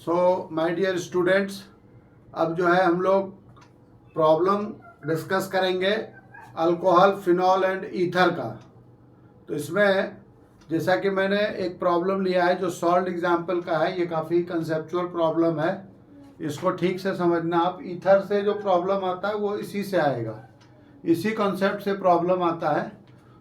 So my dear students, अब जो है हम लोग प्रॉब्लम डिस्कस करेंगे अल्कोहल, फिनॉल एंड ईथर का। तो इसमें जैसा कि मैंने एक प्रॉब्लम लिया है जो सॉल्व एग्जाम्पल का है, ये काफ़ी कंसेप्चुअल प्रॉब्लम है, इसको ठीक से समझना आप। ईथर से जो प्रॉब्लम आता है वो इसी से आएगा, इसी कॉन्सेप्ट से प्रॉब्लम आता है।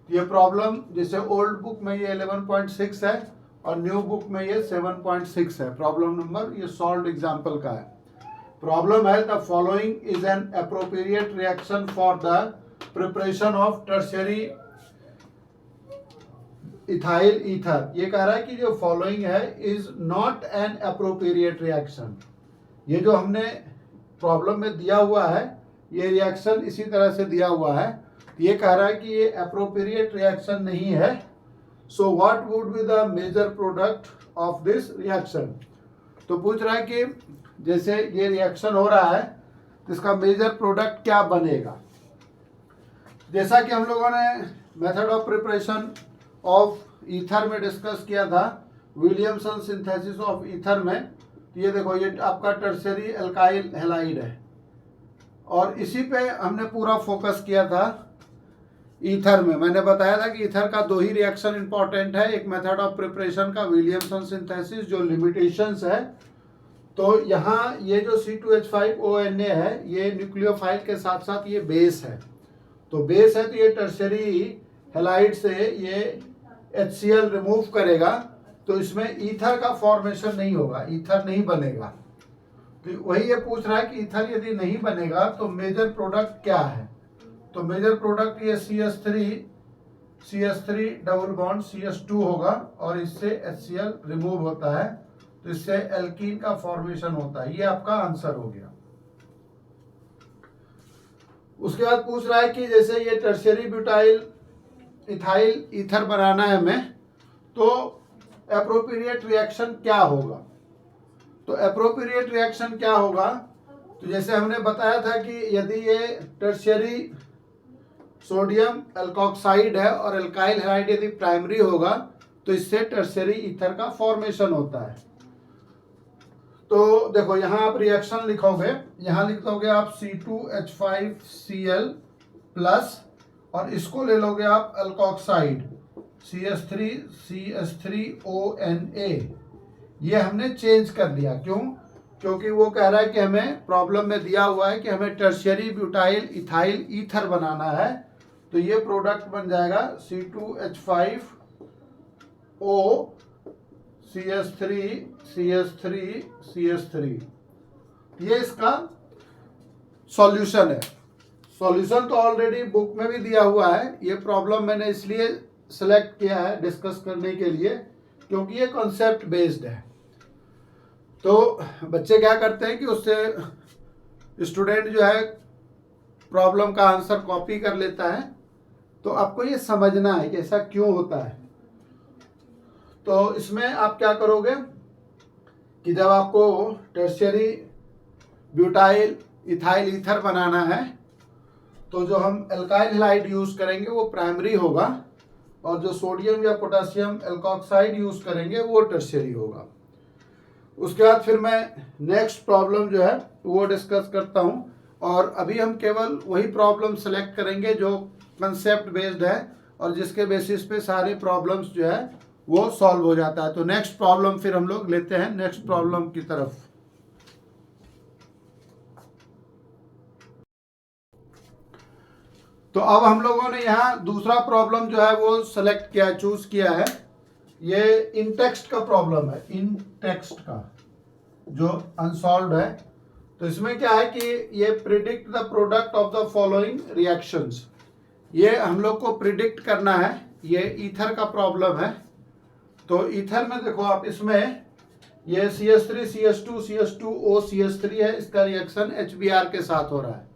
ये प्रॉब्लम जैसे ओल्ड बुक में ये 11.6 है और न्यू बुक में ये 7.6 है। प्रॉब्लम नंबर ये सॉल्व एग्जाम्पल का है। प्रॉब्लम है the following is an appropriate reaction for the preparation of tertiary ethyl ether. ये कह रहा है कि जो फॉलोइंग है is not an appropriate reaction. ये जो हमने प्रॉब्लम में दिया हुआ है ये रिएक्शन इसी तरह से दिया हुआ है, ये कह रहा है कि ये अप्रोप्रिएट रिएक्शन नहीं है। So what would be the major product of this reaction. तो पूछ रहा है कि जैसे ये रिएक्शन हो रहा है तो इसका मेजर प्रोडक्ट क्या बनेगा। जैसा कि हम लोगों ने method of preparation of ether में डिस्कस किया था, विलियमसन सिंथेसिस ऑफ ईथर में, तो ये देखो ये आपका टर्शियरी एल्काइल हैलाइड है और इसी पे हमने पूरा फोकस किया था। ईथर में मैंने बताया था कि ईथर का दो ही रिएक्शन इंपॉर्टेंट है, एक मेथड ऑफ प्रिपरेशन का विलियमसन सिंथेसिस जो लिमिटेशंस है। तो यहाँ ये जो C2H5ONA है ये न्यूक्लियोफाइल के साथ साथ ये बेस है। तो बेस है तो ये टर्शियरी हैलाइड से ये HCl रिमूव करेगा, तो इसमें ईथर का फॉर्मेशन नहीं होगा, ईथर नहीं बनेगा। तो वही ये पूछ रहा है कि ईथर यदि नहीं बनेगा तो मेजर प्रोडक्ट क्या है। तो मेजर प्रोडक्ट ये CH3 डबल बॉन्ड CH2 होगा और इससे HCl रिमूव होता है, तो इससे एल्कीन का फॉर्मेशन होता है। ये आपका आंसर हो गया। उसके बाद पूछ रहा है कि जैसे ये टर्शियरी ब्यूटाइल इथाइल ईथर बनाना है हमें, तो एप्रोप्रिएट रिएक्शन क्या होगा। तो एप्रोप्रिएट रिएक्शन क्या होगा, तो जैसे हमने बताया था कि यदि ये टर्शियरी सोडियम एल्कोक्साइड है और एल्काइल हैलाइड यदि प्राइमरी होगा तो इससे टर्शियरी ईथर का फॉर्मेशन होता है। तो देखो यहाँ आप रिएक्शन लिखोगे, यहाँ लिख दोगे आप C2H5Cl प्लस और इसको ले लोगे आप एल्कोक्साइड CH3ONA। ये हमने चेंज कर दिया, क्यों? क्योंकि वो कह रहा है कि हमें प्रॉब्लम में दिया हुआ है कि हमें टर्शियरी ब्यूटाइल इथाइल ईथर बनाना है, तो ये प्रोडक्ट बन जाएगा C2H5O CH3 ये इसका सॉल्यूशन है। सॉल्यूशन तो ऑलरेडी बुक में भी दिया हुआ है। ये प्रॉब्लम मैंने इसलिए सेलेक्ट किया है डिस्कस करने के लिए क्योंकि ये कॉन्सेप्ट बेस्ड है। तो बच्चे क्या करते हैं कि उससे स्टूडेंट जो है प्रॉब्लम का आंसर कॉपी कर लेता है। तो आपको ये समझना है कि ऐसा क्यों होता है। तो इसमें आप क्या करोगे कि जब आपको टर्शियरी ब्यूटाइल इथाइल ईथर बनाना है तो जो हम एल्काइल हैलाइड यूज करेंगे वो प्राइमरी होगा और जो सोडियम या पोटेशियम एल्कोक्साइड यूज करेंगे वो टर्शियरी होगा। उसके बाद फिर मैं नेक्स्ट प्रॉब्लम जो है वो डिस्कस करता हूं और अभी हम केवल वही प्रॉब्लम सेलेक्ट करेंगे जो कंसेप्ट बेस्ड है और जिसके बेसिस पे सारे प्रॉब्लम्स जो है वो सॉल्व हो जाता है। तो नेक्स्ट प्रॉब्लम फिर हम लोग लेते हैं नेक्स्ट प्रॉब्लम की तरफ। तो अब हम लोगों ने यहाँ दूसरा प्रॉब्लम जो है वो सेलेक्ट किया, चूज किया है। ये इन टेक्स्ट का प्रॉब्लम है, इन टेक्स्ट का जो अनसॉल्व्ड है। तो इसमें क्या है कि ये predict the product of the following reactions, ये हम लोग को प्रिडिक्ट करना है। ये ईथर का प्रॉब्लम है। तो ईथर में देखो आप, इसमें ये CH3 CH2 CH2O CH3 है, इसका रिएक्शन HBr के साथ हो रहा है।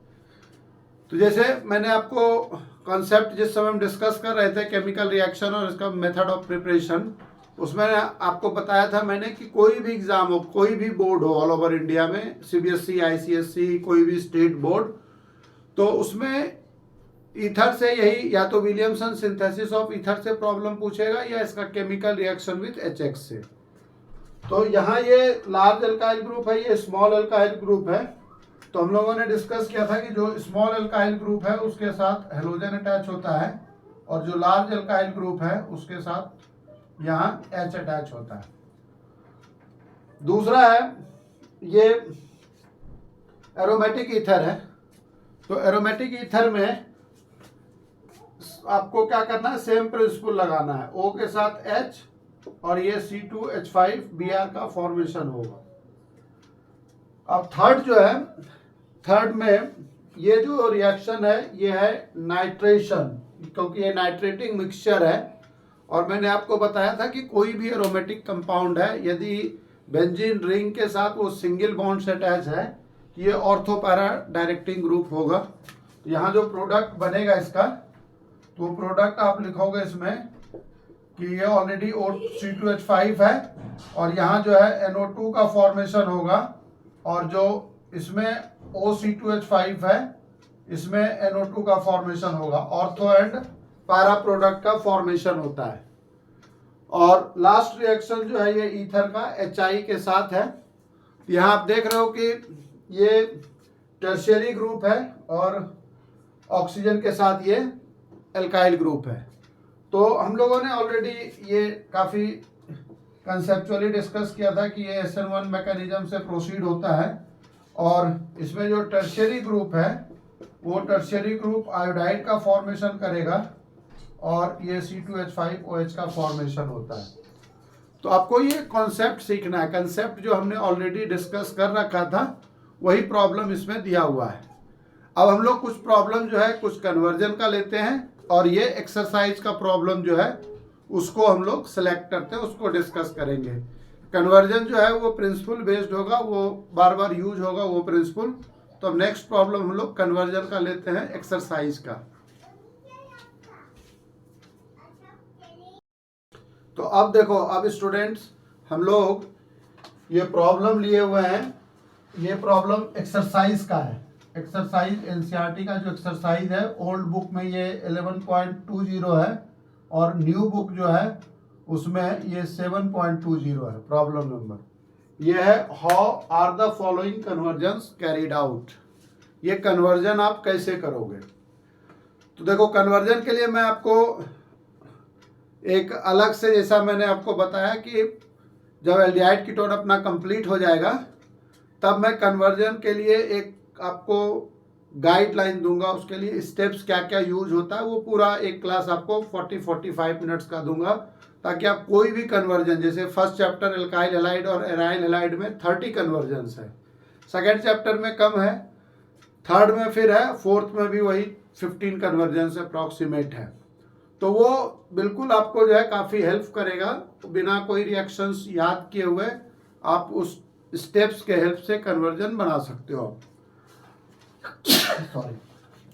तो जैसे मैंने आपको कॉन्सेप्ट जिस समय हम डिस्कस कर रहे थे केमिकल रिएक्शन और इसका मेथड ऑफ प्रिपरेशन, उसमें आपको बताया था मैंने कि कोई भी एग्जाम हो, कोई भी बोर्ड हो ऑल ओवर इंडिया में, CBSE ICSE कोई भी स्टेट बोर्ड, तो उसमें ईथर से यही या तो विलियमसन सिंथेसिस ऑफ ईथर से प्रॉब्लम पूछेगा या इसका केमिकल रिएक्शन विथ HX से। तो यहाँ ये लार्ज अल्काइल ग्रुप है, ये स्मॉल अल्काइल ग्रुप है। तो हम लोगों ने डिस्कस किया था कि जो स्मॉल अल्काइल ग्रुप है उसके साथ हेलोजन अटैच होता है, और जो लार्ज अल्काइल ग्रुप है उसके साथ यहाँ H अटैच होता है। दूसरा है ये एरोमेटिक ईथर है। तो एरोमेटिक ईथर में आपको क्या करना है, सेम प्रिंसिपल लगाना है, O के साथ H और ये C2H5Br का फॉर्मेशन होगा। अब थर्ड जो है, थर्ड में ये जो रिएक्शन है ये है नाइट्रेशन, क्योंकि ये नाइट्रेटिंग मिक्सचर है। और मैंने आपको बताया था कि कोई भी एरोमेटिक कंपाउंड है, यदि बेंजीन रिंग के साथ वो सिंगल बॉन्ड से अटैच है, ये ऑर्थो पैरा डायरेक्टिंग ग्रुप होगा। तो यहाँ जो प्रोडक्ट बनेगा इसका, तो प्रोडक्ट आप लिखोगे इसमें कि ये ऑलरेडी C2H5 है, और यहाँ जो है NO2 का फॉर्मेशन होगा, और जो इसमें OC2H5 है इसमें NO2 का फॉर्मेशन होगा। ऑर्थो एंड पैरा प्रोडक्ट का फॉर्मेशन होता है। और लास्ट रिएक्शन जो है ये ईथर का HI के साथ है। यहाँ आप देख रहे हो कि ये टर्शियरी ग्रुप है और ऑक्सीजन के साथ ये एल्काइल ग्रुप है। तो हम लोगों ने ऑलरेडी ये काफ़ी कंसेप्चुअली डिस्कस किया था कि ये SN1 मैकेनिज्म से प्रोसीड होता है, और इसमें जो टर्शियरी ग्रुप है वो टर्शियरी ग्रुप आयोडाइड का फॉर्मेशन करेगा, और ये C2H5OH का फॉर्मेशन होता है। तो आपको ये कॉन्सेप्ट सीखना है। कंसेप्ट जो हमने ऑलरेडी डिस्कस कर रखा था वही प्रॉब्लम इसमें दिया हुआ है। अब हम लोग कुछ प्रॉब्लम जो है कुछ कन्वर्जन का लेते हैं, और ये एक्सरसाइज का प्रॉब्लम जो है उसको हम लोग सेलेक्ट करते हैं, उसको डिस्कस करेंगे। कन्वर्जन जो है वो प्रिंसिपल बेस्ड होगा, वो बार बार यूज होगा वो प्रिंसिपल। तो अब नेक्स्ट प्रॉब्लम हम लोग कन्वर्जन का लेते हैं, एक्सरसाइज का। तो अब देखो, अब स्टूडेंट्स हम लोग ये प्रॉब्लम लिए हुए हैं, ये प्रॉब्लम एक्सरसाइज का है। एक्सरसाइज एनसीईआरटी का जो एक्सरसाइज है, ओल्ड बुक में ये 11.20 है, और न्यू बुक जो है उसमें ये 7.20 है प्रॉब्लम नंबर। ये है how are the following conversions carried out. ये कन्वर्जन आप कैसे करोगे। तो देखो, कन्वर्जन के लिए मैं आपको एक अलग से, जैसा मैंने आपको बताया कि जब एल्डिहाइड कीटोन अपना कंप्लीट हो जाएगा तब मैं कन्वर्जन के लिए एक आपको गाइडलाइन दूंगा, उसके लिए स्टेप्स क्या क्या यूज होता है वो पूरा एक क्लास आपको 40-45 मिनट्स का दूंगा, ताकि आप कोई भी कन्वर्जन, जैसे फर्स्ट चैप्टर एल्काइल हैलाइड और एराइल हैलाइड में 30 कन्वर्जन्स है, सेकेंड चैप्टर में कम है, थर्ड में फिर है, फोर्थ में भी वही 15 कन्वर्जन्स अप्रॉक्सीमेट है। तो वो बिल्कुल आपको जो है काफ़ी हेल्प करेगा। बिना कोई रिएक्शंस याद किए हुए आप उस स्टेप्स के हेल्प से कन्वर्जन बना सकते हो। सॉरी।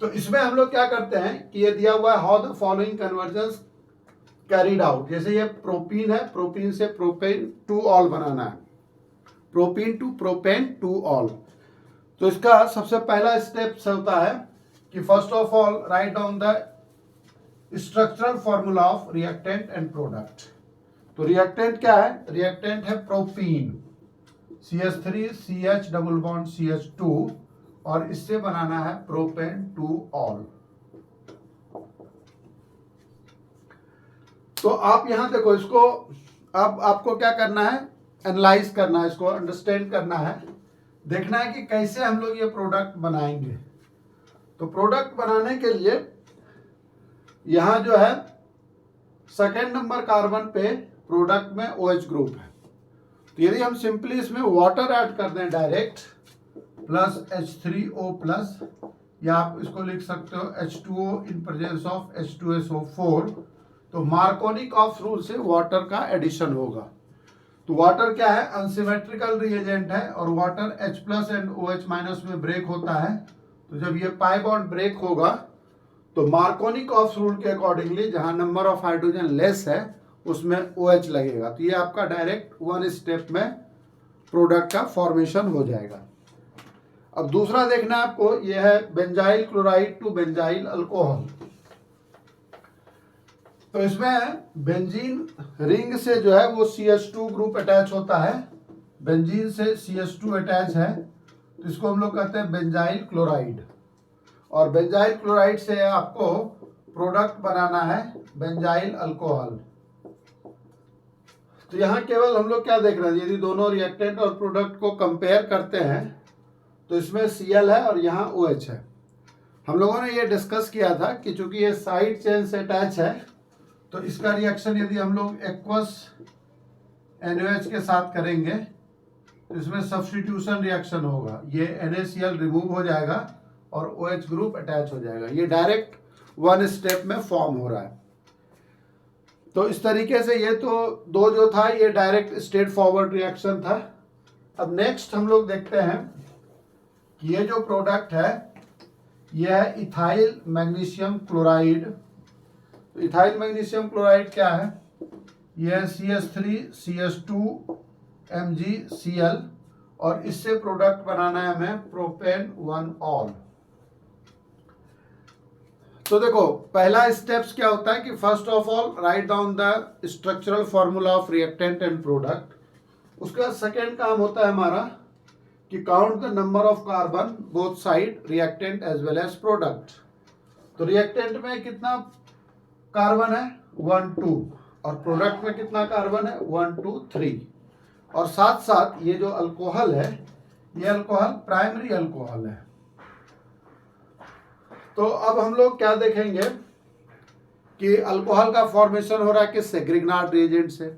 तो इसमें हम लोग क्या करते हैं कि ये दिया हुआ है how the following conversions carried out. जैसे ये प्रोपीन है, प्रोपीन से प्रोपेन टू ऑल बनाना है, propene to propane two ol. तो इसका सबसे पहला स्टेप होता है कि first of all write down the structural formula of reactant and product. तो रिएक्टेंट क्या है, रिएक्टेंट है propene, CH3CH double bond CH2, और इससे बनाना है प्रोपेन टू ऑल। तो आप यहां देखो, इसको अब आपको क्या करना है, एनालाइज करना है, इसको अंडरस्टैंड करना है, देखना है कि कैसे हम लोग ये प्रोडक्ट बनाएंगे। तो प्रोडक्ट बनाने के लिए यहां जो है सेकेंड नंबर कार्बन पे प्रोडक्ट में OH ग्रुप है। तो यदि हम सिंपली इसमें वाटर ऐड कर दें डायरेक्ट, प्लस H3O+, या आप इसको लिख सकते हो H2O in presence of H2SO4, तो मार्कोनी ऑफ रूल से वाटर का एडिशन होगा। तो वाटर क्या है, अनसिमेट्रिकल रिएजेंट है, और वाटर H+ एंड OH- में ब्रेक होता है। तो जब ये पाई बॉन्ड ब्रेक होगा तो मार्कोनी ऑफ रूल के अकॉर्डिंगली जहां नंबर ऑफ हाइड्रोजन लेस है उसमें OH लगेगा। तो ये आपका डायरेक्ट वन स्टेप में प्रोडक्ट का फॉर्मेशन हो जाएगा। अब दूसरा देखना है आपको, यह है benzyl chloride to benzyl alcohol. तो इसमें बेंजीन रिंग से जो है वो CH2 ग्रुप अटैच होता है, बेंजीन से CH2 अटैच है, तो इसको हम लोग कहते हैं बेंजाइल क्लोराइड। और बेंजाइल क्लोराइड से आपको प्रोडक्ट बनाना है बेंजाइल अल्कोहल। तो यहाँ केवल हम लोग क्या देख रहे हैं, यदि दोनों रिएक्टेंट और प्रोडक्ट को कंपेयर करते हैं तो इसमें Cl है और यहाँ OH है। हम लोगों ने ये डिस्कस किया था कि चूंकि ये साइड चेन से अटैच है तो इसका रिएक्शन यदि हम लोग एक्वस NaOH के साथ करेंगे तो इसमें सब्स्टिट्यूशन रिएक्शन होगा, ये NaCl रिमूव हो जाएगा और OH ग्रुप अटैच हो जाएगा। ये डायरेक्ट वन स्टेप में फॉर्म हो रहा है। तो इस तरीके से ये तो दो जो था ये डायरेक्ट स्ट्रेट फॉरवर्ड रिएक्शन था। अब नेक्स्ट हम लोग देखते हैं कि ये जो प्रोडक्ट है यह है इथाइल मैग्नीशियम क्लोराइड। तो इथाइल मैग्नीशियम क्लोराइड क्या है, यह है CH3CH2MgCl और इससे प्रोडक्ट बनाना है हमें प्रोपेन 1ऑल। तो देखो पहला स्टेप्स क्या होता है कि first of all write down the structural formula of reactant and product. उसका सेकेंड काम होता है हमारा कि count the number of carbon both side reactant as well as product. तो रिएक्टेंट में कितना कार्बन है 1 2 और प्रोडक्ट में कितना कार्बन है 1 2 3। और साथ साथ ये जो अल्कोहल है ये अल्कोहल प्राइमरी अल्कोहल है। तो अब हम लोग क्या देखेंगे कि अल्कोहल का फॉर्मेशन हो रहा है किससे, ग्रिग्नार्ड रिएजेंट से।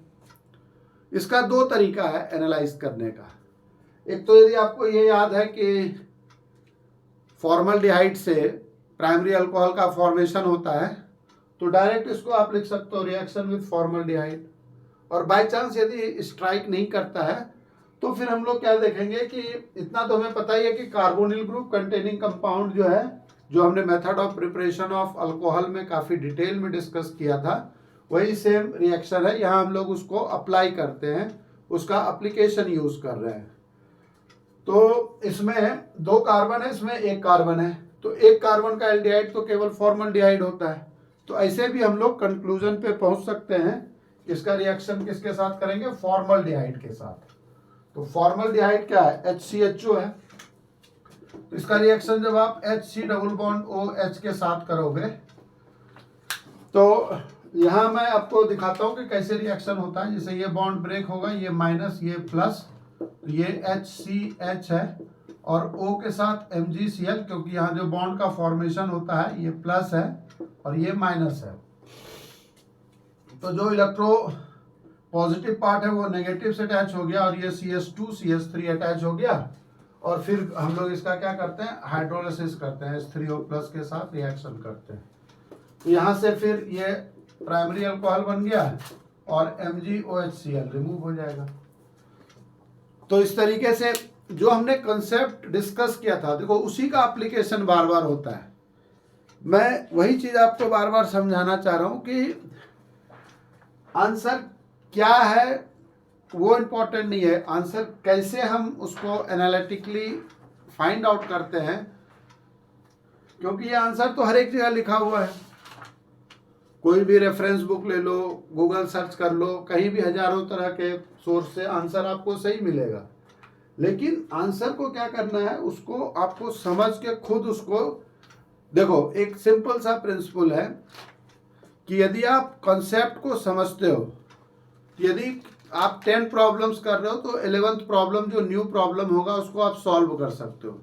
इसका दो तरीका है एनालाइज करने का। एक तो यदि आपको ये याद है कि फॉर्मल्डिहाइड से प्राइमरी अल्कोहल का फॉर्मेशन होता है तो डायरेक्ट इसको आप लिख सकते हो रिएक्शन विद फॉर्मल्डिहाइड। और बाय चांस यदि स्ट्राइक नहीं करता है तो फिर हम लोग क्या देखेंगे कि इतना तो हमें पता ही है कि कार्बोनिल ग्रुप कंटेनिंग कंपाउंड जो है, जो हमने method of preparation of alcohol में काफ़ी डिटेल में डिस्कस किया था, वही सेम रिएक्शन है। यहाँ हम लोग उसको अप्लाई करते हैं, उसका एप्लीकेशन यूज कर रहे हैं। तो इसमें दो कार्बन है, इसमें एक कार्बन है, तो एक कार्बन का एल्डिहाइड तो केवल फॉर्मल्डिहाइड होता है। तो ऐसे भी हम लोग कंक्लूजन पे पहुंच सकते हैं कि इसका रिएक्शन किसके साथ करेंगे, फॉर्मल्डिहाइड के साथ। तो फॉर्मल्डिहाइड क्या है, HCHO है। तो इसका रिएक्शन जब आप HC डबल बॉन्ड OH के साथ करोगे तो यहाँ मैं आपको दिखाता हूँ कि कैसे रिएक्शन होता है। जैसे ये बॉन्ड ब्रेक होगा, ये माइनस ये प्लस, ये HCH है और O के साथ MgCl, क्योंकि यहाँ जो बॉन्ड का फॉर्मेशन होता है ये प्लस है और ये माइनस है। तो जो इलेक्ट्रो पॉजिटिव पार्ट है वो नेगेटिव से अटैच हो गया और ये CH2 CH3 अटैच हो गया। और फिर हम लोग इसका क्या करते हैं, हाइड्रोलिसिस करते हैं, H3O+ के साथ रिएक्शन करते हैं। तो यहाँ से फिर ये प्राइमरी अल्कोहल बन गया और MgOHCl रिमूव हो जाएगा। तो इस तरीके से जो हमने कंसेप्ट डिस्कस किया था, देखो उसी का एप्लीकेशन बार बार होता है। मैं वही चीज आपको बार बार समझाना चाह रहा हूं कि आंसर क्या है वो इम्पोर्टेंट नहीं है, आंसर कैसे हम उसको एनालिटिकली फाइंड आउट करते हैं, क्योंकि ये आंसर तो हर एक जगह लिखा हुआ है। कोई भी रेफरेंस बुक ले लो, गूगल सर्च कर लो, कहीं भी हजारों तरह के सोर्स से आंसर आपको सही मिलेगा। लेकिन आंसर को क्या करना है, उसको आपको समझ के खुद उसको देखो। एक सिंपल सा प्रिंसिपल है कि यदि आप कॉन्सेप्ट को समझते हो, यदि आप 10 प्रॉब्लम्स कर रहे हो तो 11th प्रॉब्लम जो न्यू प्रॉब्लम होगा उसको आप सॉल्व कर सकते हो।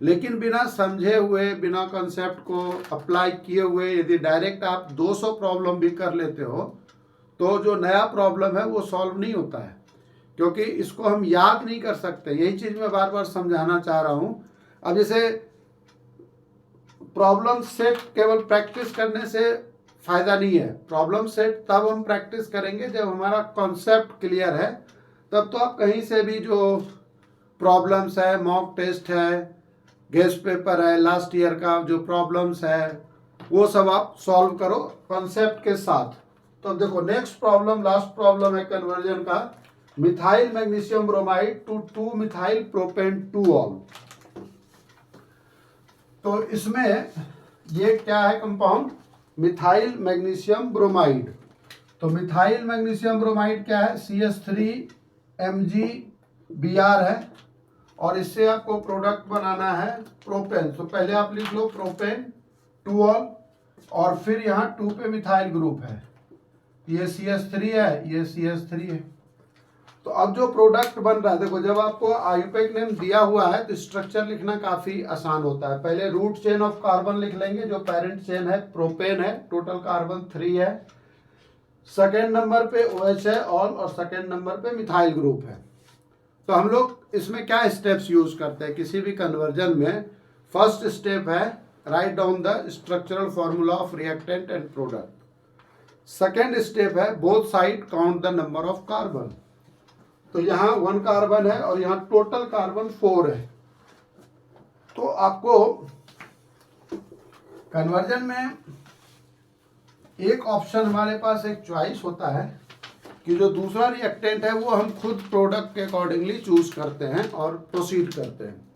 लेकिन बिना समझे हुए, बिना कॉन्सेप्ट को अप्लाई किए हुए यदि डायरेक्ट आप 200 प्रॉब्लम भी कर लेते हो तो जो नया प्रॉब्लम है वो सॉल्व नहीं होता है, क्योंकि इसको हम याद नहीं कर सकते। यही चीज मैं बार बार समझाना चाह रहा हूं। अब जैसे प्रॉब्लम सेट केवल प्रैक्टिस करने से फायदा नहीं है। प्रॉब्लम सेट तब हम प्रैक्टिस करेंगे जब हमारा कॉन्सेप्ट क्लियर है। तब तो आप कहीं से भी जो प्रॉब्लम्स है, मॉक टेस्ट है, गेस्ट पेपर है, लास्ट ईयर का जो प्रॉब्लम्स है, वो सब आप सॉल्व करो कॉन्सेप्ट के साथ। तो अब देखो नेक्स्ट प्रॉब्लम, लास्ट प्रॉब्लम है कन्वर्जन का, methyl magnesium bromide to 2 methyl propane 2ऑल। तो इसमें ये क्या है कंपाउंड, मिथाइल मैग्नीशियम ब्रोमाइड। तो मिथाइल मैग्नीशियम ब्रोमाइड क्या है, CH3MgBr है, और इससे आपको प्रोडक्ट बनाना है प्रोपेन। तो पहले आप लिख लो प्रोपेन 2ऑल, और फिर यहाँ 2 पे मिथाइल ग्रुप है, ये CH3 है, ये CH3 है। तो अब जो प्रोडक्ट बन रहा है, देखो जब आपको आयुपेक नेम दिया हुआ है तो स्ट्रक्चर लिखना काफी आसान होता है। पहले रूट चेन ऑफ कार्बन लिख लेंगे, जो पेरेंट चेन है प्रोपेन है, टोटल कार्बन 3 है। सेकेंड नंबर पे OH है ऑल, और सेकेंड नंबर पे मिथाइल ग्रुप है। तो हम लोग इसमें क्या स्टेप्स यूज करते हैं किसी भी कन्वर्जन में। फर्स्ट स्टेप है write down the structural formula of reactant and product. Second step है both side count the number of carbon. तो यहाँ 1 कार्बन है और यहाँ टोटल कार्बन 4 है। तो आपको कन्वर्जन में एक ऑप्शन हमारे पास एक चॉइस होता है कि जो दूसरा रिएक्टेंट है वो हम खुद प्रोडक्ट के अकॉर्डिंगली चूज करते हैं और प्रोसीड करते हैं।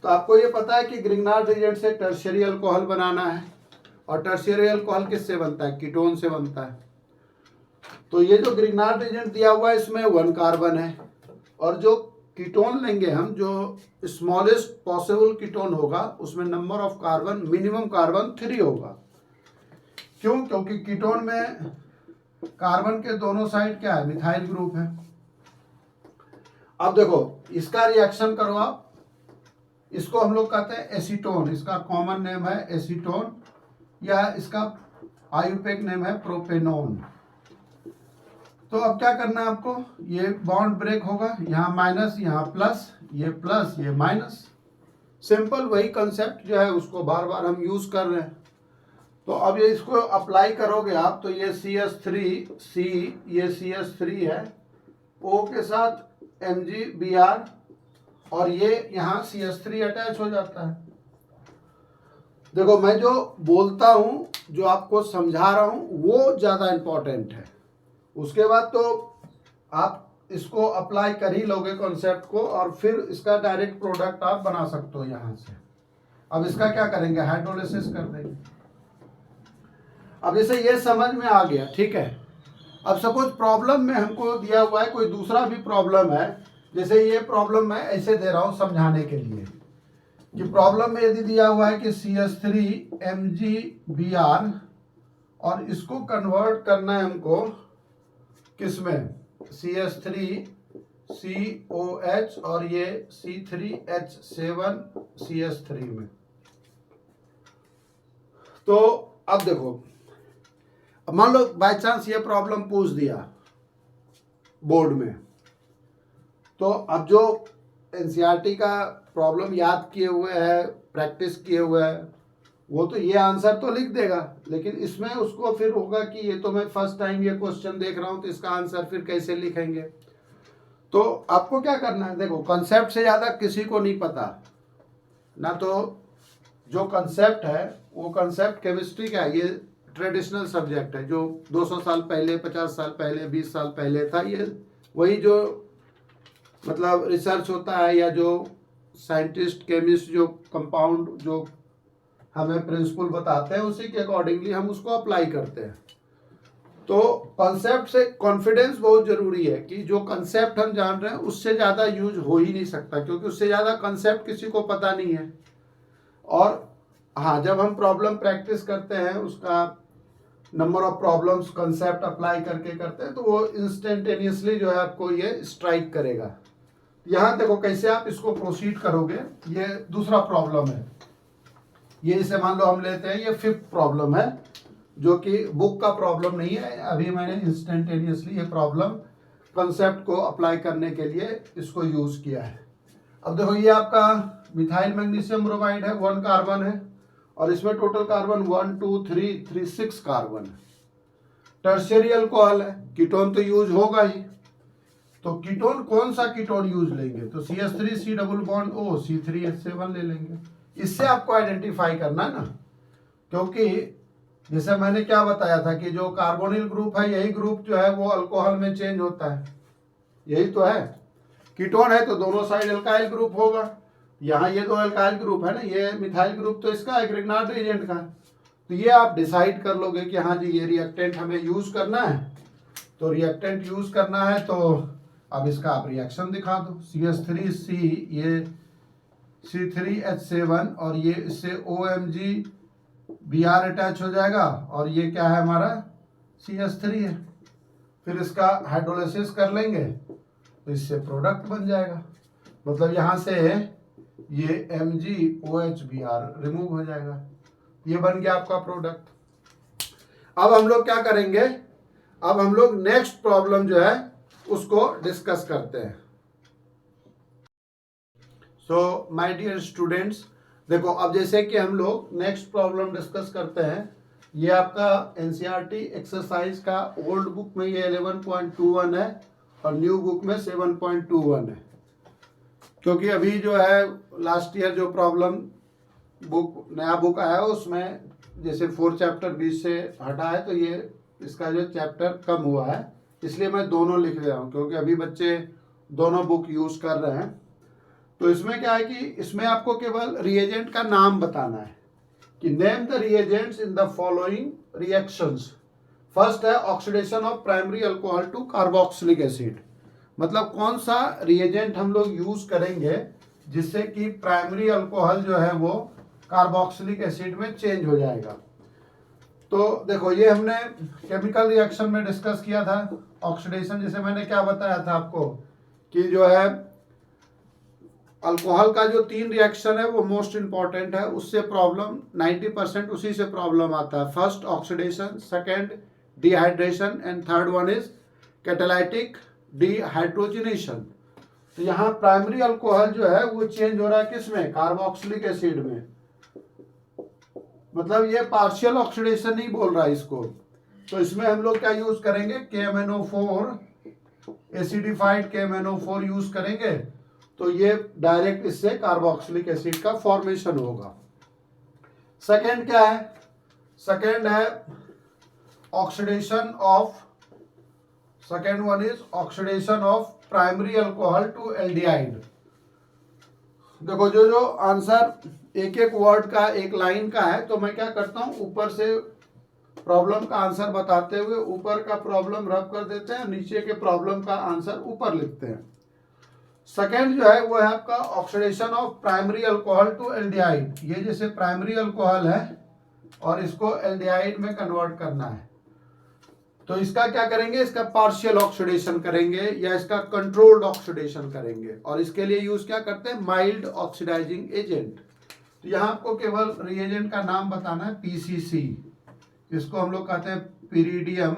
तो आपको ये पता है कि ग्रिग्नार्ड एजेंट से टर्शियरी अल्कोहल बनाना है, और टर्शियरी अल्कोहल किससे बनता है, कीटोन से बनता है। तो ये जो ग्रिग्नार्ड एजेंट दिया हुआ है इसमें 1 कार्बन है, और जो कीटोन लेंगे हम, जो स्मॉलेस्ट पॉसिबल कीटोन होगा उसमें number of carbon minimum carbon 3 होगा। क्यों? क्योंकि कीटोन में कार्बन के दोनों साइड क्या है, मिथाइल ग्रुप है। अब देखो इसका रिएक्शन करो आप, इसको हम लोग कहते हैं एसीटोन, इसका कॉमन नेम है एसीटोन, या इसका आयुपेक नेम है प्रोपेनोन। तो अब क्या करना है आपको, ये बॉन्ड ब्रेक होगा, यहाँ माइनस यहाँ प्लस ये माइनस। सिंपल वही कंसेप्ट जो है उसको बार बार हम यूज कर रहे हैं। तो अब ये इसको अप्लाई करोगे आप, तो ये CH3C, ये CH3 है, O के साथ MgBr, और ये यहाँ CH3 अटैच हो जाता है। देखो मैं जो बोलता हूँ, जो आपको समझा रहा हूँ वो ज़्यादा इम्पोर्टेंट है। उसके बाद तो आप इसको अप्लाई कर ही लोगे कॉन्सेप्ट को, और फिर इसका डायरेक्ट प्रोडक्ट आप बना सकते हो यहाँ से। अब इसका क्या करेंगे, हाइड्रोलिसिस कर देंगे। अब जैसे ये समझ में आ गया, ठीक है। अब सपोज प्रॉब्लम में हमको दिया हुआ है कोई दूसरा भी प्रॉब्लम है, जैसे ये प्रॉब्लम मैं ऐसे दे रहा हूँ समझाने के लिए कि प्रॉब्लम में यदि दिया हुआ है कि CH3MgBr, और इसको कन्वर्ट करना है हमको किसमें, CH3COH और ये C3H7CH3 में। तो अब देखो, अब मान लो बाय चांस ये प्रॉब्लम पूछ दिया बोर्ड में, तो अब जो एनसीईआरटी का प्रॉब्लम याद किए हुए है, प्रैक्टिस किए हुए है, वो तो ये आंसर तो लिख देगा, लेकिन इसमें उसको फिर होगा कि ये तो मैं फर्स्ट टाइम ये क्वेश्चन देख रहा हूं, तो इसका आंसर फिर कैसे लिखेंगे। तो आपको क्या करना है, देखो कंसेप्ट से ज़्यादा किसी को नहीं पता ना। तो जो कंसेप्ट है वो कंसेप्ट केमिस्ट्री का है, ये ट्रेडिशनल सब्जेक्ट है, जो 200 साल पहले, 50 साल पहले, 20 साल पहले था। ये वही जो मतलब रिसर्च होता है, या जो साइंटिस्ट केमिस्ट जो कंपाउंड जो हमें प्रिंसिपल बताते हैं, उसी के अकॉर्डिंगली हम उसको अप्लाई करते हैं। तो कॉन्सेप्ट से कॉन्फिडेंस बहुत जरूरी है कि जो कॉन्सेप्ट हम जान रहे हैं उससे ज़्यादा यूज हो ही नहीं सकता, क्योंकि उससे ज़्यादा कॉन्सेप्ट किसी को पता नहीं है। और हाँ, जब हम प्रॉब्लम प्रैक्टिस करते हैं, उसका number of problems concept apply करके करते हैं, तो वो इंस्टेंटेनियसली जो है आपको ये स्ट्राइक करेगा। यहाँ देखो कैसे आप इसको प्रोसीड करोगे। ये दूसरा प्रॉब्लम है, ये इसे मान लो हम लेते हैं, ये 5th प्रॉब्लम है, जो कि बुक का प्रॉब्लम नहीं है। अभी मैंने इंस्टेंटेनियसली ये प्रॉब्लम कंसेप्ट को अप्लाई करने के लिए इसको यूज किया है। अब देखो ये आपका मिथाइल मैग्नीशियम ब्रोमाइड है, 1 कार्बन है, और इसमें टोटल कार्बन 1 2 3 6 कार्बन है। टर्शियरी अल्कोहल है, कीटोन तो यूज होगा ही। तो कीटोन कौन सा कीटोन यूज लेंगे, तो CH3C double bond O C3H7 ले लेंगे। इससे आपको आइडेंटिफाई करना है ना, क्योंकि जैसे मैंने क्या बताया था कि जो कार्बोनिल ग्रुप है, यही ग्रुप जो है वो अल्कोहल में चेंज होता है, यही तो है। कीटोन है तो दोनों साइड अल्काइल ग्रुप होगा। यहाँ ये 2 अल्काइल ग्रुप है ना, ये मिथाइल ग्रुप तो इसका है, ग्रिग्नार्ड एजेंट का। तो ये आप डिसाइड कर लोगे कि हाँ जी ये रिएक्टेंट हमें यूज करना है। तो रिएक्टेंट यूज करना है तो अब इसका आप रिएक्शन दिखा दो। CH3C ये C3H7 और ये इससे OMgBr अटैच हो जाएगा और ये क्या है हमारा CH3 है। फिर इसका हाइड्रोलिसिस कर लेंगे तो इससे प्रोडक्ट बन जाएगा। मतलब यहाँ से ये MgOHBr रिमूव हो जाएगा। ये बन गया आपका प्रोडक्ट। अब हम लोग क्या करेंगे, अब हम लोग नेक्स्ट प्रॉब्लम जो है उसको डिस्कस करते हैं। सो माय डियर स्टूडेंट्स, देखो अब जैसे कि हम लोग नेक्स्ट प्रॉब्लम डिस्कस करते हैं। ये आपका NCERT एक्सरसाइज का ओल्ड बुक में ये 11.21 है और न्यू बुक में 7.21 है। क्योंकि अभी जो है लास्ट ईयर जो प्रॉब्लम बुक नया बुक आया है उसमें जैसे 4 चैप्टर 20 से हटा है, तो ये इसका जो चैप्टर कम हुआ है, इसलिए मैं दोनों लिख रहा हूँ क्योंकि अभी बच्चे दोनों बुक यूज कर रहे हैं। तो इसमें क्या है कि इसमें आपको केवल रिएजेंट का नाम बताना है कि name the reagents in the following reactions. First है oxidation of primary alcohol to carboxylic acid. मतलब कौन सा रिएजेंट हम लोग यूज करेंगे जिससे कि प्राइमरी अल्कोहल जो है वो कार्बोक्सिलिक एसिड में चेंज हो जाएगा। तो देखो ये हमने केमिकल रिएक्शन में डिस्कस किया था। ऑक्सीडेशन जैसे मैंने क्या बताया था आपको कि जो है अल्कोहल का जो 3 रिएक्शन है वो मोस्ट इंपॉर्टेंट है, उससे प्रॉब्लम 90% उसी से प्रॉब्लम आता है। First oxidation, second dehydration and third one is catalytic dehydrogenation. तो यहाँ प्राइमरी अल्कोहल जो है वो चेंज हो रहा है किस में, कार्बोक्सिलिक एसिड में। मतलब ये पार्शियल ऑक्सीडेशन नहीं बोल रहा है इसको। तो इसमें हम लोग क्या यूज करेंगे, KMnO4 एसिडिफाइड KMnO4 यूज करेंगे। तो ये डायरेक्ट इससे कार्बोक्सिलिक एसिड का फॉर्मेशन होगा। सेकंड क्या है, सेकंड है oxidation of, second one is oxidation of primary alcohol to aldehyde. देखो जो जो आंसर एक एक वर्ड का एक लाइन का है, तो मैं क्या करता हूं ऊपर से प्रॉब्लम का आंसर बताते हुए ऊपर का प्रॉब्लम रब कर देते हैं, नीचे के प्रॉब्लम का आंसर ऊपर लिखते हैं। सेकेंड जो है वो है आपका oxidation of primary alcohol to aldehyde. ये जैसे प्राइमरी अल्कोहल है और इसको एल्डिहाइड में कन्वर्ट करना है, तो इसका क्या करेंगे, इसका पार्शियल ऑक्सीडेशन करेंगे या इसका कंट्रोल्ड ऑक्सीडेशन करेंगे। और इसके लिए यूज क्या करते हैं, माइल्ड ऑक्सीडाइजिंग एजेंट। तो यहाँ आपको केवल रिएजेंट का नाम बताना है, PCC। इसको हम लोग कहते हैं पिरीडियम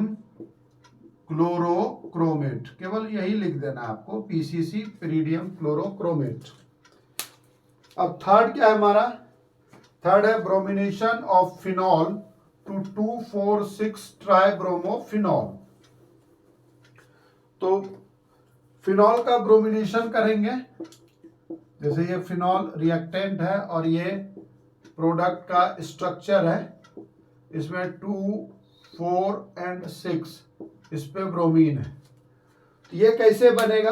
क्लोरोक्रोमेट। केवल यही लिख देना है आपको, PCC पिरीडियम क्लोरोक्रोमेट। अब थर्ड क्या है हमारा, थर्ड है bromination of phenol to 2,4,6 tribromophenol. तो फिनॉल का ब्रोमिनेशन करेंगे, जैसे ये फिनॉल रिएक्टेंट है और ये प्रोडक्ट का स्ट्रक्चर है, इसमें 2, 4 एंड 6 इस पे ब्रोमीन है। तो ये कैसे बनेगा,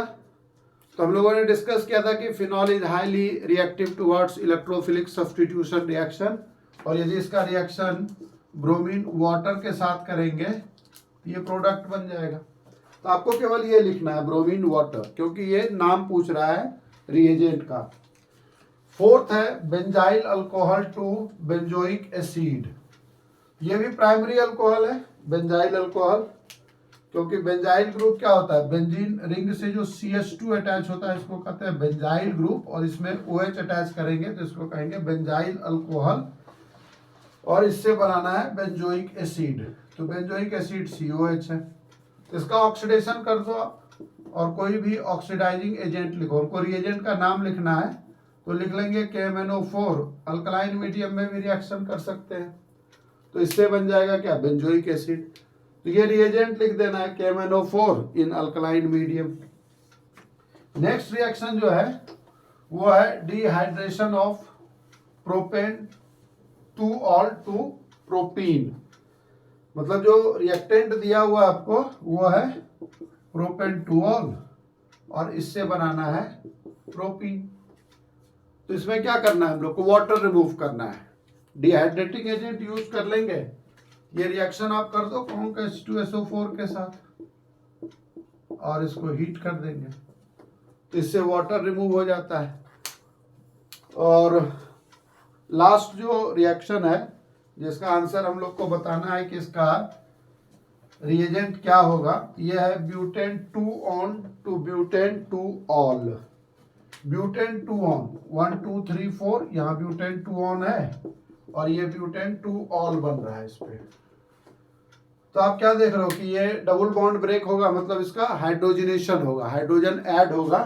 तो हम लोगों ने डिस्कस किया था कि phenol is highly reactive towards electrophilic substitution reaction, और यदि इसका रिएक्शन ब्रोमीन वाटर के साथ करेंगे ये प्रोडक्ट बन जाएगा। तो आपको केवल ये लिखना है ब्रोमीन वाटर, क्योंकि ये नाम पूछ रहा है रिएजेंट का। फोर्थ है benzyl alcohol to benzoic acid. ये भी प्राइमरी अल्कोहल है, बेंजाइल अल्कोहल, क्योंकि बेंजाइल ग्रुप क्या होता है, बेंजीन रिंग से जो CH2 अटैच होता है इसको कहते हैं बेंजाइल ग्रुप, और इसमें OH अटैच करेंगे तो इसको कहेंगे बेंजाइल अल्कोहल, और इससे बनाना है बेंजोइक एसिड। तो बेंजोइक एसिड COH है। इसका ऑक्सीडेशन कर दो आप, और कोई भी ऑक्सीडाइजिंग एजेंट लिखो। हमको रिएजेंट का नाम लिखना है तो लिख लेंगे KMnO4। अल्कलाइन मीडियम में भी रिएक्शन कर सकते हैं, तो इससे बन जाएगा क्या, बेंजोइक एसिड। तो ये रिएजेंट लिख देना है KMnO4 in alkaline medium. Next reaction जो है वो है dehydration of propane two ol to propene. मतलब जो रिएक्टेंट दिया हुआ आपको वो है प्रोपेन टू ऑल, और इससे बनाना है प्रोपीन। तो इसमें क्या करना है हम लोग को, वाटर रिमूव करना है। डिहाइड्रेटिंग एजेंट यूज कर लेंगे, ये रिएक्शन आप कर दो कौन का H2SO4 के साथ और इसको हीट कर देंगे, तो इससे वाटर रिमूव हो जाता है। और लास्ट जो रिएक्शन है जिसका आंसर हम लोग को बताना है कि इसका रिएजेंट क्या होगा, ये है butane 2 one to butane 2 ol. Butane 2 one 1 2 3 4, यहाँ ब्यूटेन 2 ऑन है और ये ब्यूटेन 2 ऑल बन रहा है इस पे। तो आप क्या देख रहे हो कि ये डबल बॉन्ड ब्रेक होगा, मतलब इसका हाइड्रोजनेशन होगा, हाइड्रोजन ऐड होगा।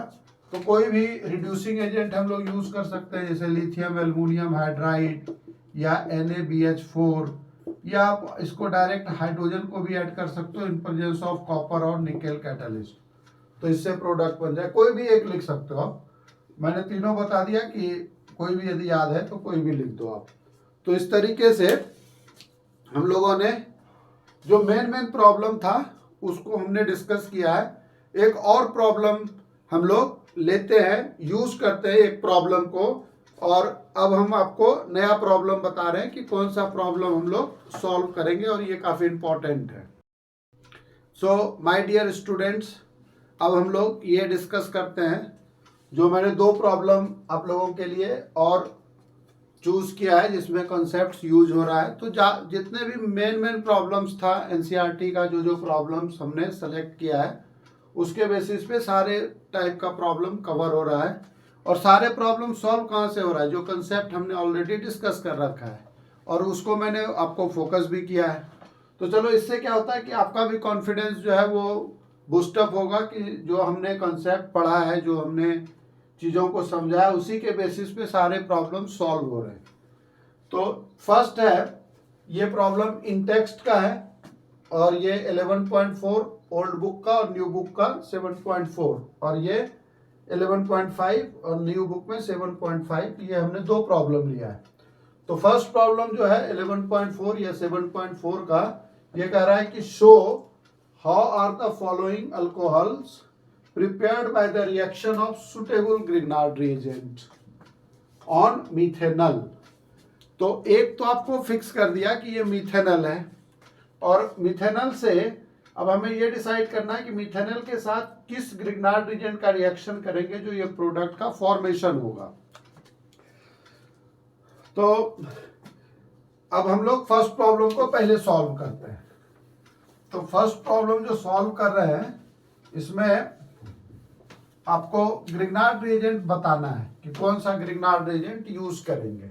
तो कोई भी रिड्यूसिंग एजेंट हम लोग यूज कर सकते हैं, जैसे लिथियम एल्युमिनियम हाइड्राइड या NaBH4, या आप इसको डायरेक्ट हाइड्रोजन को भी ऐड कर सकते हो इन प्रेजेंस ऑफ कॉपर और निकेल कैटलिस्ट, तो इससे प्रोडक्ट बन जाए। कोई भी एक लिख सकते हो आप, मैंने तीनों बता दिया कि कोई भी यदि याद है तो कोई भी लिख दो आप। तो इस तरीके से हम लोगों ने जो मेन प्रॉब्लम था उसको हमने डिस्कस किया है। एक और प्रॉब्लम हम लोग लेते हैं, यूज करते हैं एक प्रॉब्लम को, और अब हम आपको नया प्रॉब्लम बता रहे हैं कि कौन सा प्रॉब्लम हम लोग सॉल्व करेंगे, और ये काफी इंपॉर्टेंट है। सो माय डियर स्टूडेंट्स, अब हम लोग ये डिस्कस करते हैं जो मैंने दो प्रॉब्लम आप लोगों के लिए और चूज किया है जिसमें कॉन्सेप्ट्स यूज हो रहा है। तो जितने भी मेन प्रॉब्लम्स था एनसीईआरटी का, जो प्रॉब्लम्स हमने सेलेक्ट किया है उसके बेसिस पे सारे टाइप का प्रॉब्लम कवर हो रहा है, और सारे प्रॉब्लम सॉल्व कहाँ से हो रहा है, जो कंसेप्ट हमने ऑलरेडी डिस्कस कर रखा है और उसको मैंने आपको फोकस भी किया है। तो चलो, इससे क्या होता है कि आपका भी कॉन्फिडेंस जो है वो बूस्टअप होगा कि जो हमने कंसेप्ट पढ़ा है, जो हमने चीज़ों को समझा है, उसी के बेसिस पे सारे प्रॉब्लम सॉल्व हो रहे हैं। तो फर्स्ट है, ये प्रॉब्लम इन टेक्स्ट का है और ये 11.4 ओल्ड बुक का और न्यू बुक का 7.4, और ये 11.5 और न्यू बुक में 7.5, ये हमने दो प्रॉब्लम लिया है। तो फर्स्ट प्रॉब्लम जो है 11.4 या 7.4 का, ये कह रहा है कि show how are the following alcohols prepared by the reaction of suitable Grignard reagent on methanol। तो एक तो आपको फिक्स कर दिया कि ये मिथेनॉल है, और मिथेनॉल से अब हमें ये डिसाइड करना है कि मिथेनॉल के साथ किस ग्रिग्नार्ड रिएजेंट का रिएक्शन करेंगे जो ये प्रोडक्ट का फॉर्मेशन होगा। तो अब हम लोग फर्स्ट प्रॉब्लम को पहले सॉल्व करते हैं। तो फर्स्ट प्रॉब्लम जो सॉल्व कर रहे हैं इसमें आपको ग्रिग्नार्ड रिएजेंट बताना है कि कौन सा ग्रिग्नार्ड रिएजेंट यूज करेंगे।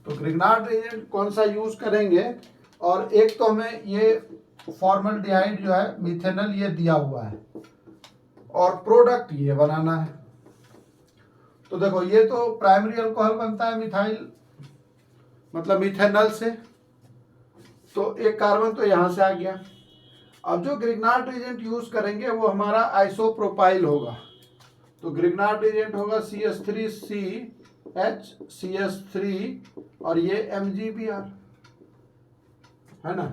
तो ग्रिग्नार्ड रिएजेंट कौन सा यूज करेंगे, और एक तो हमें ये फॉर्मल्डिहाइड जो है मिथेनॉल ये दिया हुआ है और प्रोडक्ट ये बनाना है। तो देखो, ये तो प्राइमरी अल्कोहल बनता है मिथाइल मतलब मिथेनॉल से, तो एक कार्बन तो यहां से आ गया। अब जो ग्रिग्नार्ड रिएजेंट यूज करेंगे वो हमारा आइसोप्रोपाइल होगा। तो ग्रिग्नार्ड रिएजेंट होगा CH3CH CH3 और ये MgBr है ना,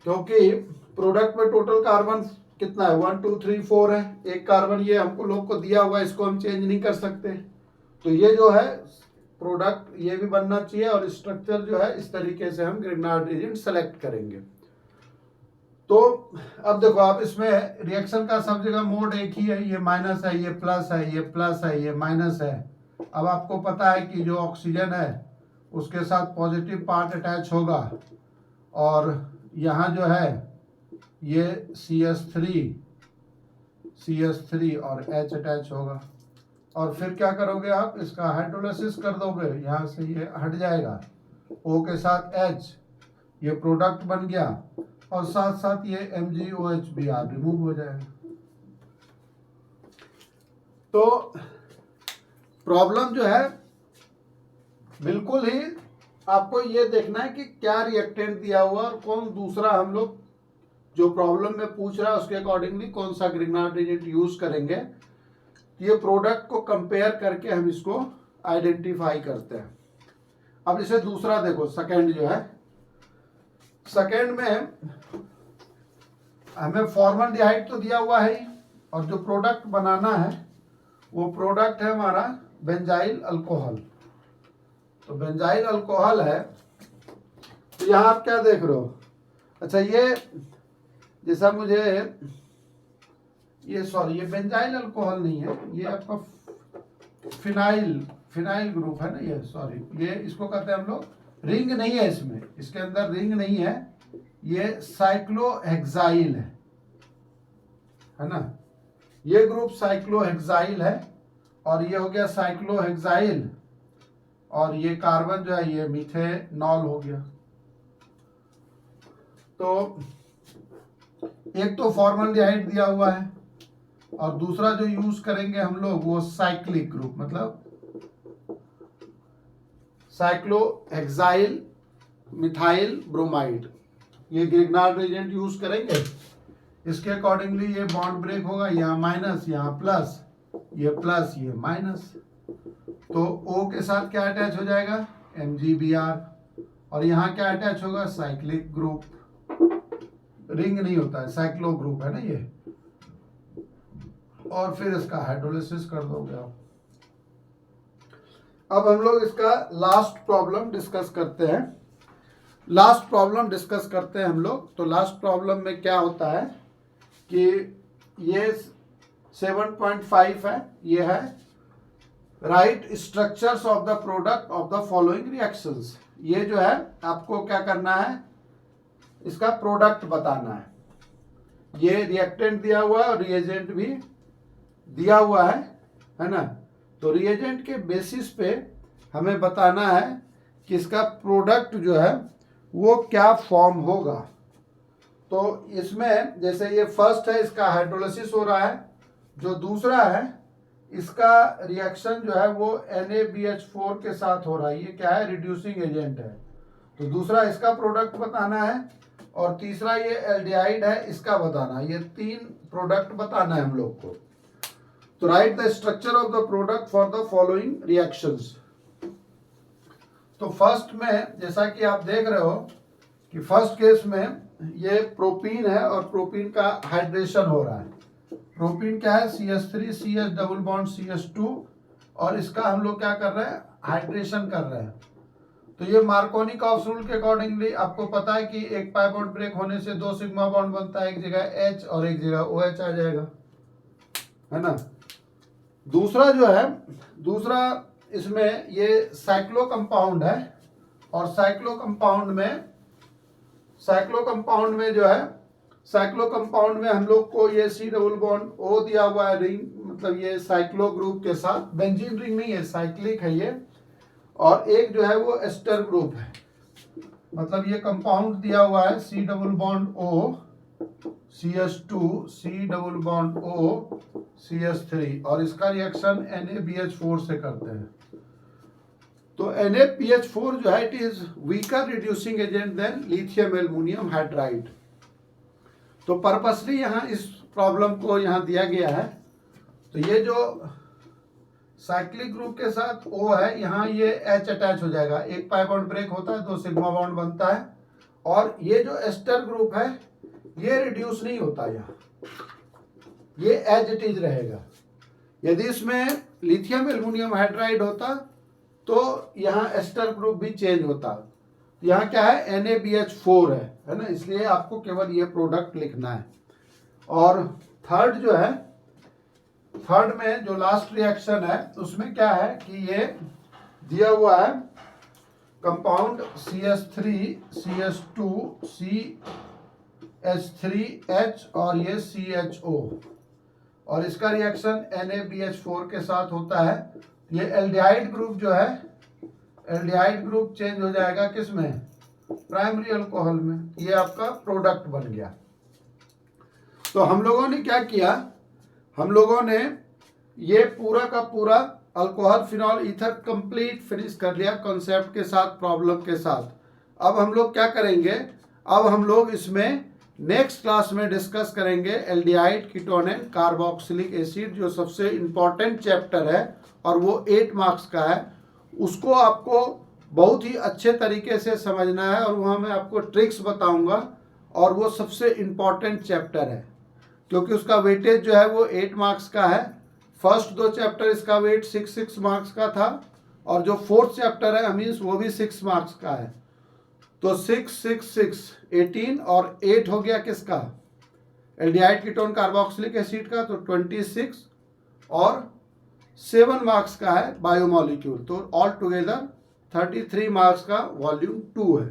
क्योंकि प्रोडक्ट में टोटल कार्बन कितना है 1 2 3 4 है। एक कार्बन ये हमको लोग को दिया हुआ है, इसको हम चेंज नहीं कर सकते। तो ये जो है प्रोडक्ट ये भी बनना चाहिए, और स्ट्रक्चर जो है इस तरीके से हम ग्रिग्नार्ड रिएजेंट सेलेक्ट करेंगे। तो अब देखो, आप इसमें रिएक्शन का सब जगह मोड एक ही है, ये माइनस है, ये प्लस है, ये प्लस है, ये माइनस है। अब आपको पता है कि जो ऑक्सीजन है उसके साथ पॉजिटिव पार्ट अटैच होगा, और यहाँ जो है ये CH3 और H अटैच होगा, और फिर क्या करोगे आप, इसका हाइड्रोलाइसिस कर दोगे, यहाँ से ये हट जाएगा, O के साथ H, ये प्रोडक्ट बन गया, और साथ साथ ये MgOH रिमूव हो जाएगा। तो प्रॉब्लम जो है बिल्कुल ही आपको ये देखना है कि क्या रिएक्टेंट दिया हुआ और कौन दूसरा हम लोग जो प्रॉब्लम में पूछ रहा है उसके अकॉर्डिंगली कौन सा ग्रिग्नार्ड रिएजेंट यूज करेंगे। ये प्रोडक्ट को कंपेयर करके हम इसको आइडेंटिफाई करते हैं। अब इसे दूसरा देखो, सेकेंड जो है, सेकेंड में हमें फॉर्मल्डिहाइड तो दिया हुआ है, और जो प्रोडक्ट बनाना है वो प्रोडक्ट है हमारा बेंजाइल अल्कोहल। तो बेंजाइल अल्कोहल है। तो यहाँ आप क्या देख रहे हो, अच्छा ये जैसा मुझे ये बेंजाइल अल्कोहल नहीं है, ये आपका फिनाइल ग्रुप है ना, ये ये इसको कहते हैं हम लोग, रिंग नहीं है इसमें, इसके अंदर रिंग नहीं है, ये साइक्लोहेक्साइल है ना, ये ग्रुप साइक्लोहेक्साइल है, और ये हो गया साइक्लोहेक्साइल, और ये कार्बन जो है ये मिथेनॉल हो गया। तो एक तो फॉर्मल्डिहाइड दिया हुआ है, और दूसरा जो यूज करेंगे हम लोग वो साइक्लिक ग्रुप, मतलब साइक्लोहेक्साइल मिथाइल ब्रोमाइड, ये ग्रिग्नार्ड रिएजेंट यूज करेंगे। इसके अकॉर्डिंगली ये बॉन्ड ब्रेक होगा, यहाँ माइनस, यहाँ प्लस, ये प्लस, ये माइनस, तो O के साथ क्या अटैच हो जाएगा, MgBr, और यहाँ क्या अटैच होगा, साइक्लिक ग्रुप, रिंग नहीं होता है, साइक्लो ग्रुप है ना ये, और फिर इसका हाइड्रोलिसिस कर दोगे आप। अब हम लोग इसका लास्ट प्रॉब्लम डिस्कस करते हैं। हम लोग। तो लास्ट प्रॉब्लम में क्या होता है कि ये 7.5 है, ये है right structures of the product of the following reactions. ये जो है आपको क्या करना है, इसका प्रोडक्ट बताना है। ये रिएक्टेंट दिया हुआ है और रिएजेंट भी दिया हुआ है ना। तो रिएजेंट के बेसिस पे हमें बताना है कि इसका प्रोडक्ट जो है वो क्या फॉर्म होगा। तो इसमें जैसे ये फर्स्ट है, इसका हाइड्रोलिसिस हो रहा है, जो दूसरा है इसका रिएक्शन जो है वो NaBH4 के साथ हो रहा है। ये क्या है, रिड्यूसिंग एजेंट है। तो दूसरा इसका प्रोडक्ट बताना है, और तीसरा ये एल्डिहाइड है, इसका बताना है। ये 3 प्रोडक्ट बताना है हम लोग को। तो right the structure of the product for the following reactions. तो फर्स्ट में जैसा कि आप देख रहे हो कि फर्स्ट केस में ये प्रोपीन है, और प्रोपीन का हाइड्रेशन हो रहा है। प्रोपीन क्या है, CH3 CH double bond CH2, और इसका हम लोग क्या कर रहे हैं, हाइड्रेशन कर रहे हैं। तो ये मार्कोनी-कॉप्स रूल के अकॉर्डिंगली आपको पता है कि एक पाई बॉन्ड ब्रेक होने से 2 सिग्मा बॉन्ड बनता है, एक जगह H और एक जगह OH आ जाएगा, है ना। दूसरा जो है, दूसरा इसमें ये साइक्लो कंपाउंड है, और साइक्लो कंपाउंड में जो है, साइक्लो कंपाउंड में हम लोग को ये C डबल बॉन्ड O दिया हुआ है रिंग, मतलब ये साइक्लो ग्रुप के साथ, बेंजीन रिंग नहीं है, साइक्लिक है ये, और एक जो है वो एस्टर ग्रुप है, मतलब ये कंपाउंड दिया हुआ है C double bond O CH2 C double bond O CH3, और इसका रिएक्शन NaBH4 से करते हैं। तो NaBH4 जो है, it is weaker reducing agent than lithium aluminium hydride. तो पर्पसली यहाँ इस प्रॉब्लम को यहाँ दिया गया है। तो ये जो साइक्लिक ग्रुप के साथ O है, यहाँ ये H अटैच हो जाएगा, एक पाई बॉन्ड ब्रेक होता है, 2 सिग्मा बॉन्ड बनता है, और ये जो एस्टर ग्रुप है ये रिड्यूस नहीं होता, यहाँ ये एज इट इज रहेगा। यदि इसमें लिथियम एल्युमिनियम हाइड्राइड होता तो यहाँ एस्टर ग्रुप भी चेंज होता। यहाँ क्या है, NaBH4 है ना, इसलिए आपको केवल ये प्रोडक्ट लिखना है। और थर्ड जो है, थर्ड में जो लास्ट रिएक्शन है उसमें क्या है कि ये दिया हुआ है कंपाउंड CH3 CH2 CH3H और ये CHO, और इसका रिएक्शन NaBH4 के साथ होता है। ये एल्डिहाइड ग्रुप जो है, एल्डिहाइड ग्रुप चेंज हो जाएगा किसमें, प्राइमरी अल्कोहल में। ये आपका प्रोडक्ट बन गया। तो हम लोगों ने क्या किया, हम लोगों ने ये पूरा का पूरा alcohol phenol ether complete finish कर लिया कॉन्सेप्ट के साथ, प्रॉब्लम के साथ। अब हम लोग क्या करेंगे, अब हम लोग इसमें नेक्स्ट क्लास में डिस्कस करेंगे aldehyde ketone and carboxylic acid, जो सबसे इंपॉर्टेंट चैप्टर है और वो 8 मार्क्स का है। उसको आपको बहुत ही अच्छे तरीके से समझना है, और वहाँ मैं आपको ट्रिक्स बताऊंगा, और वो सबसे इंपॉर्टेंट चैप्टर है क्योंकि उसका वेटेज जो है वो 8 मार्क्स का है। फर्स्ट 2 चैप्टर इसका वेट 6 मार्क्स का था, और जो फोर्थ चैप्टर है अमीन्स वो भी 6 मार्क्स का है। तो 6 6 6 18 और 8 हो गया किसका, एल्डिहाइड कीटोन कार्बोक्सिलिक एसिड का, तो 26 और 7 मार्क्स का है बायोमोलिक्यूल। तो ऑल टुगेदर 33 मार्क्स का वॉल्यूम 2 है।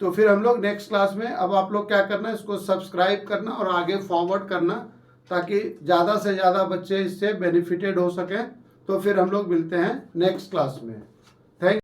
तो फिर हम लोग नेक्स्ट क्लास में, अब आप लोग क्या करना है, इसको सब्सक्राइब करना और आगे फॉरवर्ड करना ताकि ज़्यादा से ज़्यादा बच्चे इससे बेनिफिटेड हो सकें। तो फिर हम लोग मिलते हैं नेक्स्ट क्लास में।